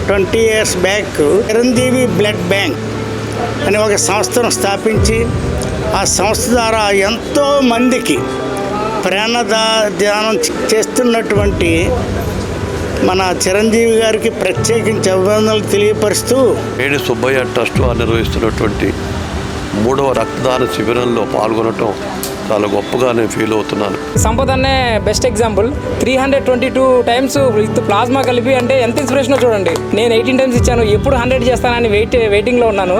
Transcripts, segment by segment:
20 years back Chiranjeevi blood bank అనే ఒక సంస్థను స్థాపించి ఆ సంస్థ ద్వారా ఎంతో మందికి ధ్యానం చేస్తున్నటువంటి మన చిరంజీవి గారికి ప్రత్యేకించి అభినందనలు తెలియపరుస్తూ ఏడి సుబ్బయ్య ట్రస్ట్ వారు నిర్వహిస్తున్నటువంటి 3వ రక్తదాన శిబిరంలో పాల్గొనటం చాలా గొప్పగా నేను ఫీల్ అవుతున్నాను. సంపద అనే best example. 322 times with plasma కలిపి అంటే ఎంత ఇన్స్పిరేషనో చూడండి. నేను 18 టైమ్స్ ఇచ్చాను, ఎప్పుడు 100 చేస్తానని వెయిటింగ్లో ఉన్నాను.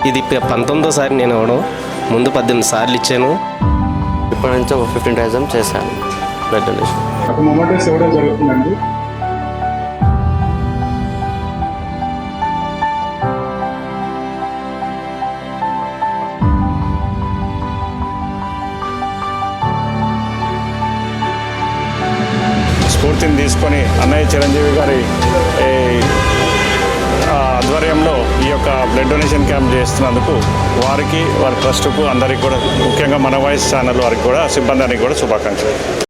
ఇది 19వ నేను అవడం. ముందు 18 సార్లు ఇచ్చాను. ఇప్పటి నుంచి ఒక 15 టైమ్స్ చేశాను బ్లడ్ డొనేషన్. ఒక మొమెంటస్ ఇవ్వడం జరుగుతుందండి. స్ఫూర్తిని తీసుకొని అన్నయ్య చిరంజీవి గారి ఆధ్వర్యంలో ఈ యొక్క బ్లడ్ డొనేషన్ క్యాంప్ చేస్తున్నందుకు వారికి, వారి ట్రస్టుకు, అందరికీ కూడా, ముఖ్యంగా మన వాయిస్ ఛానల్ వారికి కూడా, సిబ్బందికి కూడా శుభాకాంక్షలు.